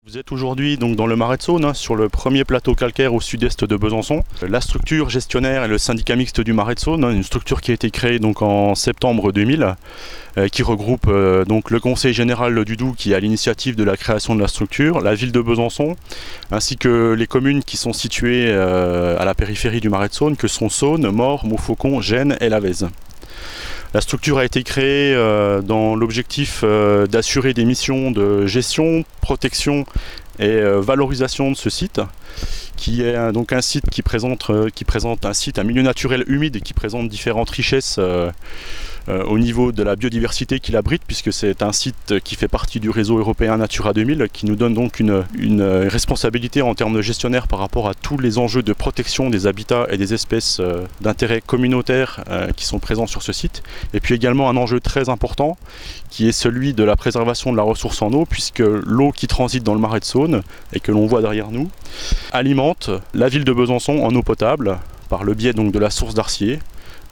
Vous êtes aujourd'hui donc dans le Marais de Saône, sur le premier plateau calcaire au sud-est de Besançon. La structure gestionnaire est le syndicat mixte du Marais de Saône, une structure qui a été créée donc en septembre 2000, qui regroupe donc le conseil général du Doubs qui est à l'initiative de la création de la structure, la ville de Besançon, ainsi que les communes qui sont situées à la périphérie du Marais de Saône, que sont Saône, Maure, Montfaucon, Gênes et Lavèze. La structure a été créée dans l'objectif d'assurer des missions de gestion, protection et valorisation de ce site, qui est donc un site qui présente un milieu naturel humide et qui présente différentes richesses au niveau de la biodiversité qu'il abrite, puisque c'est un site qui fait partie du réseau européen Natura 2000, qui nous donne donc une responsabilité en termes de gestionnaire par rapport à tous les enjeux de protection des habitats et des espèces d'intérêt communautaire qui sont présents sur ce site. Et puis également un enjeu très important qui est celui de la préservation de la ressource en eau, puisque l'eau qui transite dans le Marais de Saône et que l'on voit derrière nous alimente la ville de Besançon en eau potable par le biais donc de la source d'Arcier.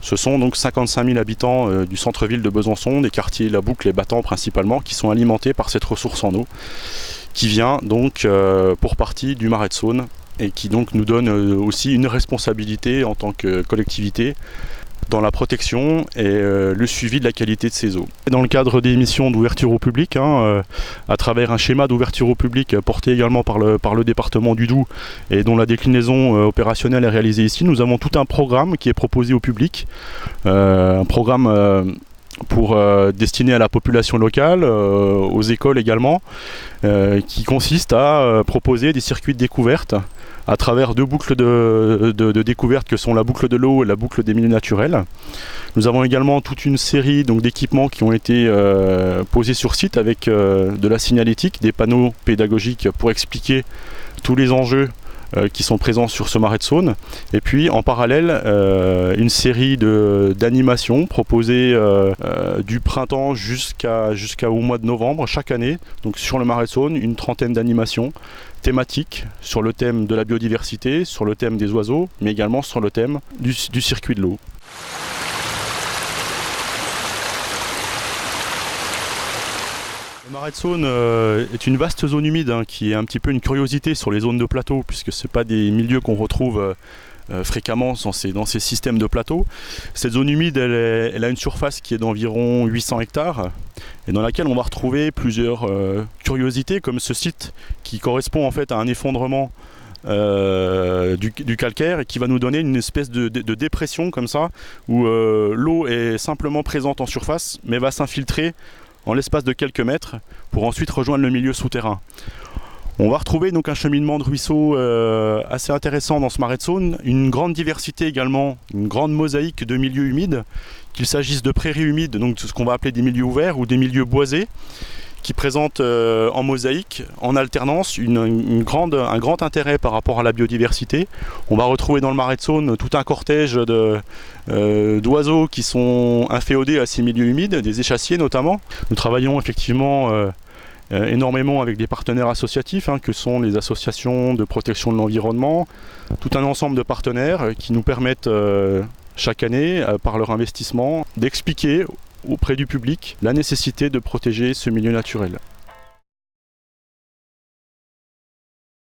Ce sont donc 55 000 habitants du centre-ville de Besançon, des quartiers La Boucle et Battant principalement, qui sont alimentés par cette ressource en eau, qui vient donc pour partie du Marais de Saône et qui donc nous donne aussi une responsabilité en tant que collectivité dans la protection et le suivi de la qualité de ces eaux. Dans le cadre des missions d'ouverture au public, à travers un schéma d'ouverture au public porté également par le département du Doubs et dont la déclinaison opérationnelle est réalisée ici, nous avons tout un programme qui est proposé au public, un programme destiné à la population locale, aux écoles également, qui consiste à proposer des circuits de découverte à travers deux boucles de découverte que sont la boucle de l'eau et la boucle des milieux naturels. Nous avons également toute une série d'équipements qui ont été posés sur site avec de la signalétique, des panneaux pédagogiques pour expliquer tous les enjeux qui sont présents sur ce Marais de Saône, et puis en parallèle une série d'animations proposées du printemps jusqu'au mois de novembre chaque année, donc sur le Marais de Saône, une trentaine d'animations thématiques sur le thème de la biodiversité, sur le thème des oiseaux, mais également sur le thème du circuit de l'eau. Le Marais de Saône est une vaste zone humide qui est un petit peu une curiosité sur les zones de plateau, puisque ce n'est pas des milieux qu'on retrouve fréquemment dans ces systèmes de plateaux. Cette zone humide, elle a une surface qui est d'environ 800 hectares et dans laquelle on va retrouver plusieurs curiosités, comme ce site qui correspond en fait à un effondrement du calcaire et qui va nous donner une espèce de dépression comme ça, où l'eau est simplement présente en surface mais va s'infiltrer en l'espace de quelques mètres pour ensuite rejoindre le milieu souterrain. On va retrouver donc un cheminement de ruisseaux assez intéressant dans ce Marais de Saône, une grande diversité également, une grande mosaïque de milieux humides, qu'il s'agisse de prairies humides, donc ce qu'on va appeler des milieux ouverts, ou des milieux boisés, qui présentent en mosaïque, en alternance, un grand intérêt par rapport à la biodiversité. On va retrouver dans le Marais de Saône tout un cortège d'oiseaux qui sont inféodés à ces milieux humides, des échassiers notamment. Nous travaillons effectivement énormément avec des partenaires associatifs, que sont les associations de protection de l'environnement, tout un ensemble de partenaires qui nous permettent chaque année, par leur investissement, d'expliquer auprès du public la nécessité de protéger ce milieu naturel.